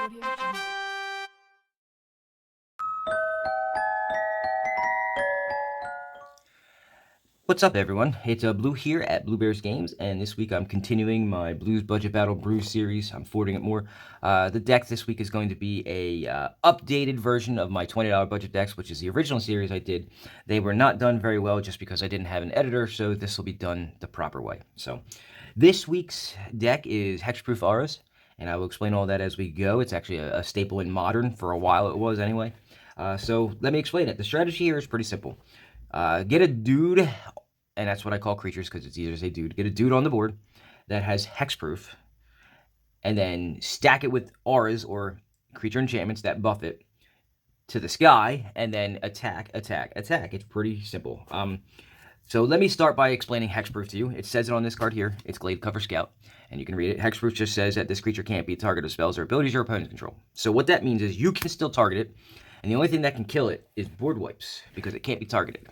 Audio Jungle. What's up, everyone? It's Blue here at Blue Bears Games, and this week I'm continuing my Blues Budget Battle Brews series. I'm forwarding it more. The deck this week is going to be a updated version of my $20 budget decks, which is the original series I did. They were not done very well just because I didn't have an editor, so this will be done the proper way. So this week's deck is Hexproof Auras, and I will explain all that as we go. It's actually a staple in Modern. For a while it was anyway. So let me explain it. The strategy here is pretty simple. Get a dude, and that's what I call creatures because it's easier to say dude. Get a dude on the board that has hexproof, and then stack it with auras or creature enchantments that buff it to the sky, and then attack, attack, attack. It's pretty simple. So let me start by explaining hexproof to you. It says it on this card here. It's Glade Cover Scout, and you can read it. Hexproof just says that this creature can't be a target of spells or abilities your opponents control. So what that means is you can still target it, and the only thing that can kill it is board wipes because it can't be targeted.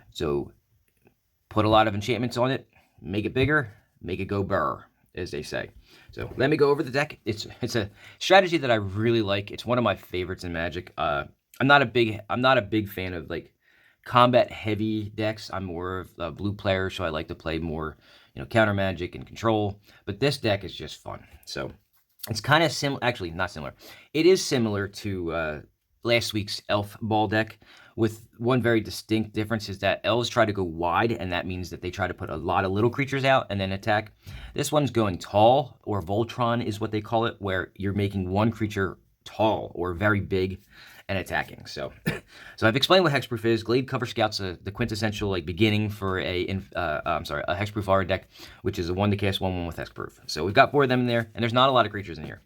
So put a lot of enchantments on it, make it bigger, make it go burr, as they say. So let me go over the deck. It's a strategy that I really like. It's one of my favorites in Magic. I'm not a big fan of like combat heavy decks. I'm more of a blue player, so I like to play more, counter magic and control. But this deck is just fun. So it's kind of similar. Actually, not similar. It is similar to last week's Elf Ball deck, with one very distinct difference is that elves try to go wide, and that means that they try to put a lot of little creatures out and then attack. This one's going tall, or Voltron is what they call it, where you're making one creature tall or very big and attacking. So I've explained what Hexproof is. Glade Cover Scout's the quintessential beginning for a Hexproof Aura deck, which is a 1 to cast 1/1 with Hexproof. So we've got 4 of them in there, and there's not a lot of creatures in here.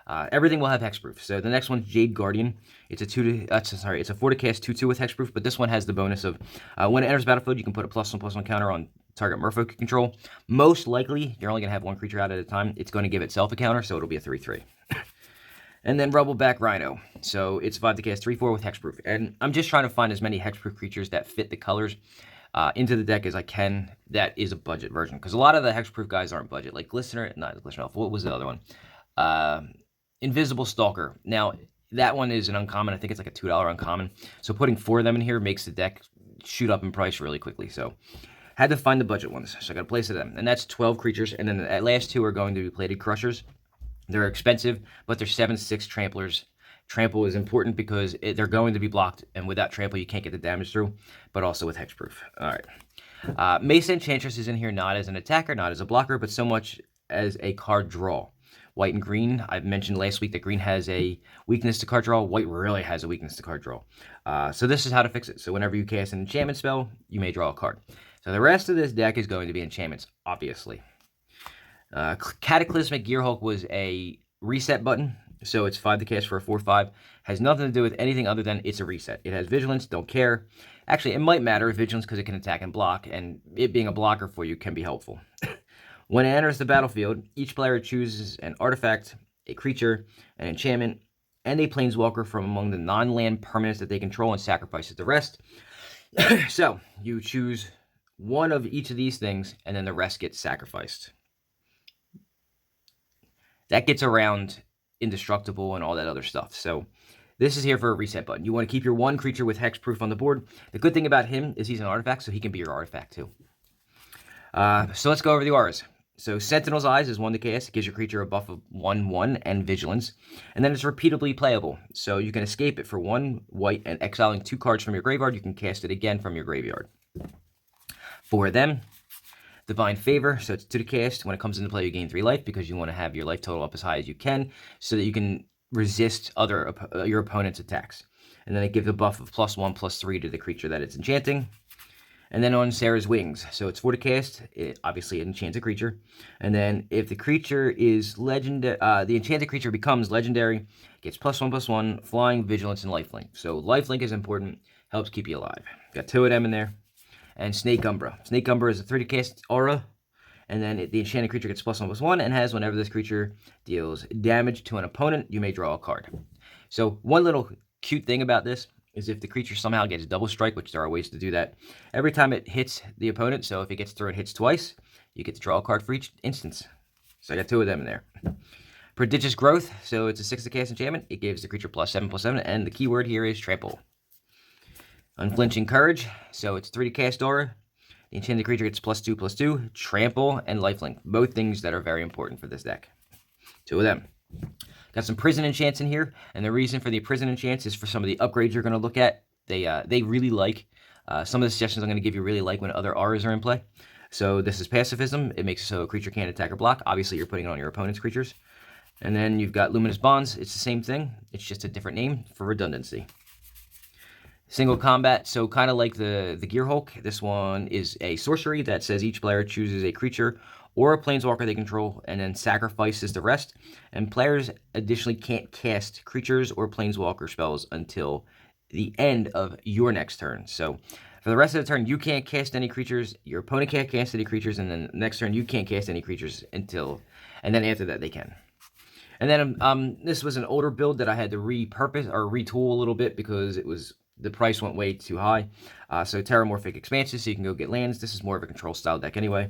Everything will have hexproof. So the next one's Jade Guardian. It's a 4 to cast 2/2 with hexproof, but this one has the bonus of when it enters the battlefield, you can put a +1/+1 counter on target merfolk you control. Most likely, you're only going to have one creature out at a time. It's going to give itself a counter, so it'll be a 3/3. And then Rubbleback Rhino. So it's 5 to cast 3/4 with hexproof. And I'm just trying to find as many hexproof creatures that fit the colors into the deck as I can that is a budget version. Because a lot of the hexproof guys aren't budget. Like not Glistener Elf. What was the other one? Invisible Stalker. Now, that one is an uncommon. I think it's like a $2 uncommon. So putting 4 of them in here makes the deck shoot up in price really quickly. So had to find the budget ones. So I got to place them. And that's 12 creatures. And then the last 2 are going to be Plated Crushers. They're expensive, but they're 7/6 tramplers. Trample is important because they're going to be blocked. And without trample, you can't get the damage through, but also with hexproof. All right. Mace Enchantress is in here not as an attacker, not as a blocker, but so much as a card draw. White and green, I've mentioned last week that green has a weakness to card draw. White really has a weakness to card draw. So this is how to fix it. So whenever you cast an enchantment spell, you may draw a card. So the rest of this deck is going to be enchantments, obviously. Cataclysmic Gearhulk was a reset button. So it's 5 to cast for a 4/5. Has nothing to do with anything other than it's a reset. It has vigilance, don't care. Actually, it might matter, vigilance, because it can attack and block. And it being a blocker for you can be helpful. When it enters the battlefield, each player chooses an artifact, a creature, an enchantment, and a planeswalker from among the non-land permanents that they control and sacrifices the rest. So, you choose one of each of these things, and then the rest gets sacrificed. That gets around indestructible and all that other stuff. So, this is here for a reset button. You want to keep your one creature with hexproof on the board. The good thing about him is he's an artifact, so he can be your artifact too. So let's go over the auras. So Sentinel's Eyes is 1 to cast. It gives your creature a buff of 1/1 and vigilance. And then it's repeatably playable. So you can escape it for 1 white and exiling 2 cards from your graveyard. You can cast it again from your graveyard. For them, Divine Favor. So it's 2 to cast. When it comes into play, you gain 3 life because you want to have your life total up as high as you can so that you can resist your opponent's attacks. And then it gives a buff of +1/+3 to the creature that it's enchanting. And then on Serra's Wings, so it's 4 to cast. It obviously enchants a creature. And then if the creature is legendary, the enchanted creature becomes legendary, gets +1/+1, flying, vigilance, and lifelink. So lifelink is important, helps keep you alive. Got 2 of them in there. And Snake Umbra. Snake Umbra is a 3 to cast aura. And then the enchanted creature gets +1/+1 and has whenever this creature deals damage to an opponent, you may draw a card. So one little cute thing about this is if the creature somehow gets double strike, which there are ways to do that, every time it hits the opponent, so if it gets through and hits twice, you get to draw a card for each instance. So I got 2 of them in there. Prodigious Growth, so it's a 6 to cast enchantment. It gives the creature +7/+7, and the keyword here is trample. Unflinching Courage, so it's 3 to cast aura. The enchanted creature gets +2/+2, trample, and lifelink. Both things that are very important for this deck. 2 of them. Got some prison enchants in here, and the reason for the prison enchants is for some of the upgrades you're going to look at. They really like. Some of the suggestions I'm going to give you really like when other auras are in play. So this is Pacifism. It makes it so a creature can't attack or block. Obviously, you're putting it on your opponent's creatures. And then you've got Luminous Bonds. It's the same thing. It's just a different name for redundancy. Single combat, so kind of like the Gearhulk. This one is a sorcery that says each player chooses a creature or a planeswalker they control and then sacrifices the rest. And players additionally can't cast creatures or planeswalker spells until the end of your next turn. So for the rest of the turn, you can't cast any creatures, your opponent can't cast any creatures, and then next turn you can't cast any creatures and then after that they can. And then this was an older build that I had to repurpose or retool a little bit because the price went way too high. So Terramorphic Expanses, so you can go get lands. This is more of a control style deck anyway.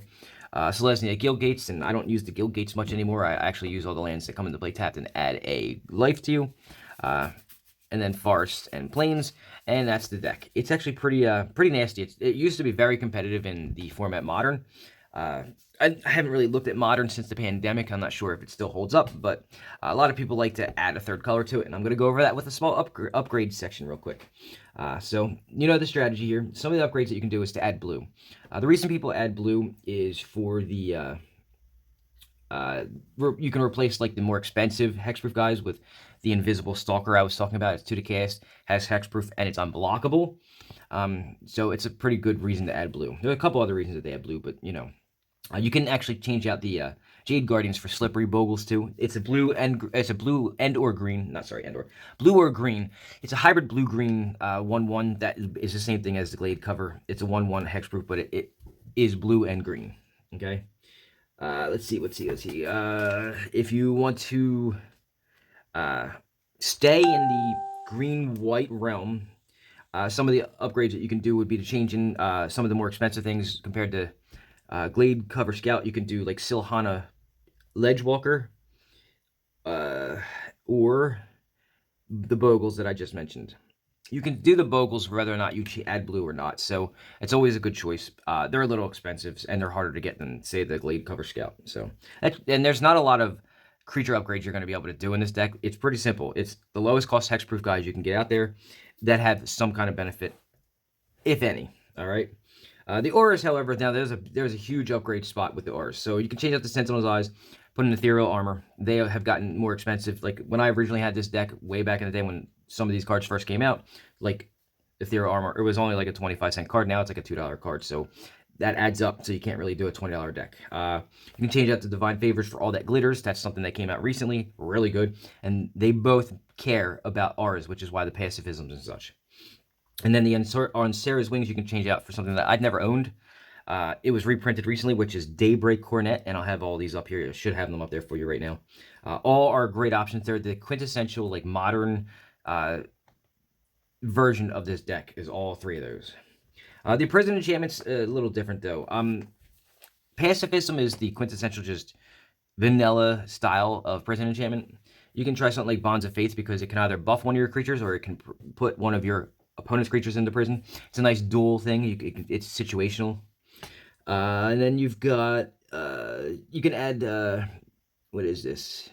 Selesnya Guild Gates, and I don't use the Guild Gates much anymore. I actually use all the lands that come into play tapped and add a life to you. And then Forest and Plains, and that's the deck. It's actually pretty nasty. It used to be very competitive in the format Modern. I haven't really looked at Modern since the pandemic. I'm not sure if it still holds up, but a lot of people like to add a third color to it, and I'm going to go over that with a small upgrade section real quick. So, you know the strategy here. Some of the upgrades that you can do is to add blue. The reason people add blue is for the... you can replace like the more expensive hexproof guys with the Invisible Stalker I was talking about. It's 2 to cast, has hexproof, and it's unblockable. So it's a pretty good reason to add blue. There are a couple other reasons that they add blue, but you know, you can actually change out the Jade Guardians for Slippery Bogles too. It's a blue and or green. Not sorry, and or blue or green. It's a hybrid blue-green 1/1 that is the same thing as the Glade cover. It's a 1/1 hexproof, but it is blue and green. Okay. Let's see. If you want to stay in the green-white realm, some of the upgrades that you can do would be to change in some of the more expensive things compared to Glade Cover Scout. You can do like Silhana Ledgewalker or the Bogles that I just mentioned. You can do the Bogles whether or not you add blue or not, so it's always a good choice. They're a little expensive, and they're harder to get than, say, the Glade Cover Scout. So, and there's not a lot of creature upgrades you're going to be able to do in this deck. It's pretty simple. It's the lowest cost hexproof guys you can get out there that have some kind of benefit, if any. All right. The auras, however, now there's a huge upgrade spot with the auras. So you can change out the Sentinel's Eyes, put in Ethereal Armor. They have gotten more expensive. Like when I originally had this deck way back in the day when some of these cards first came out, like Ethereal Armor, it was only like a 25-cent card. Now it's like a $2 card. So that adds up, so you can't really do a $20 deck. You can change out the Divine Favors for All That Glitters. That's something that came out recently, really good. And they both care about auras, which is why the pacifisms and such. And then on Sarah's Wings, you can change out for something that I'd never owned. It was reprinted recently, which is Daybreak Cornet, and I'll have all these up here. I should have them up there for you right now. All are great options. They're the quintessential, like, modern version of this deck is all 3 of those. The Prison Enchantment's a little different, though. Pacifism is the quintessential, just vanilla style of Prison Enchantment. You can try something like Bonds of Faith because it can either buff one of your creatures or it can put one of your opponent's creatures into prison. It's a nice dual thing. It's situational. And then you've got, you can add, what is this?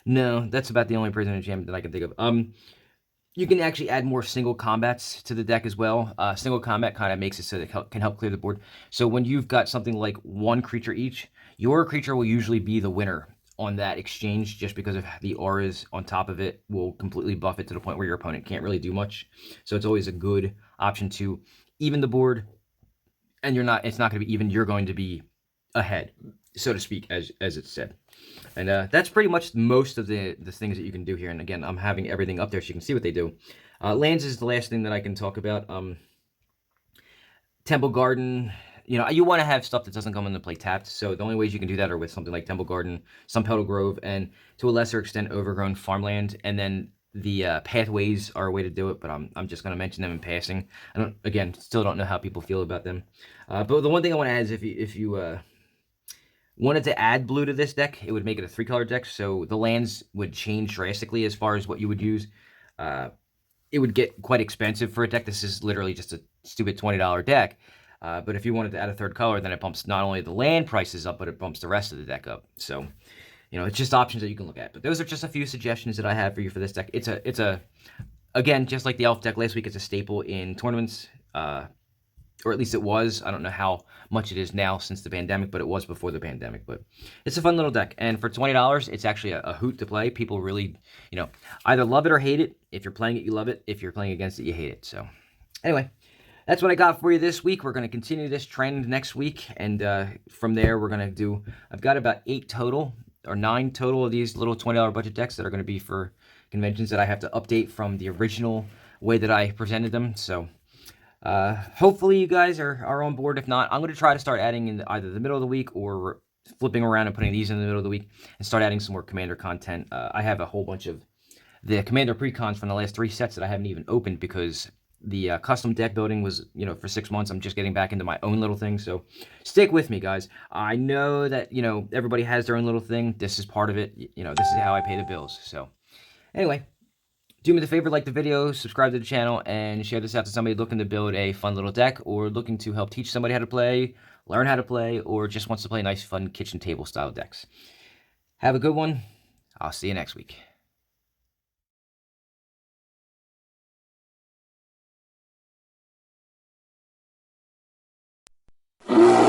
No, that's about the only Prison Enchantment that I can think of. You can actually add more single combats to the deck as well. Single combat kind of makes it so that it can help clear the board. So when you've got something like 1 creature each, your creature will usually be the winner on that exchange, just because of the auras on top of it will completely buff it to the point where your opponent can't really do much. So it's always a good option to even the board, and it's not going to be even, you're going to be ahead, so to speak, as it's said. And that's pretty much most of the things that you can do here. And again, I'm having everything up there so you can see what they do. Lands is the last thing that I can talk about. Temple Garden, you know, you want to have stuff that doesn't come into play tapped. So the only ways you can do that are with something like Temple Garden, some Petal Grove, and to a lesser extent, Overgrown Farmland. And then the Pathways are a way to do it, but I'm just going to mention them in passing. Still don't know how people feel about them. But the one thing I want to add is if you wanted to add blue to this deck, it would make it a 3-color deck, so the lands would change drastically as far as what you would use. It would get quite expensive for a deck. This is literally just a stupid $20 deck. But if you wanted to add a 3rd color, then it bumps not only the land prices up, but it bumps the rest of the deck up. So, it's just options that you can look at. But those are just a few suggestions that I have for you for this deck. It's a again, just like the Elf deck last week, it's a staple in tournaments. Or at least it was. I don't know how much it is now since the pandemic, but it was before the pandemic. But it's a fun little deck. And for $20, it's actually a hoot to play. People really, either love it or hate it. If you're playing it, you love it. If you're playing against it, you hate it. So anyway, that's what I got for you this week. We're going to continue this trend next week. And from there, we're going to do, I've got about 8 total or 9 total of these little $20 budget decks that are going to be for conventions that I have to update from the original way that I presented them. So hopefully you guys are on board. If not, I'm going to try to start adding in either the middle of the week or flipping around and putting these in the middle of the week and start adding some more Commander content. I have a whole bunch of the Commander precons from the last 3 sets that I haven't even opened because the custom deck building was, for 6 months. I'm just getting back into my own little thing. So stick with me, guys. I know that, everybody has their own little thing. This is part of it. This is how I pay the bills. So anyway, do me the favor, like the video, subscribe to the channel, and share this out to somebody looking to build a fun little deck or looking to help teach somebody how to play, learn how to play, or just wants to play nice, fun kitchen table style decks. Have a good one. I'll see you next week. You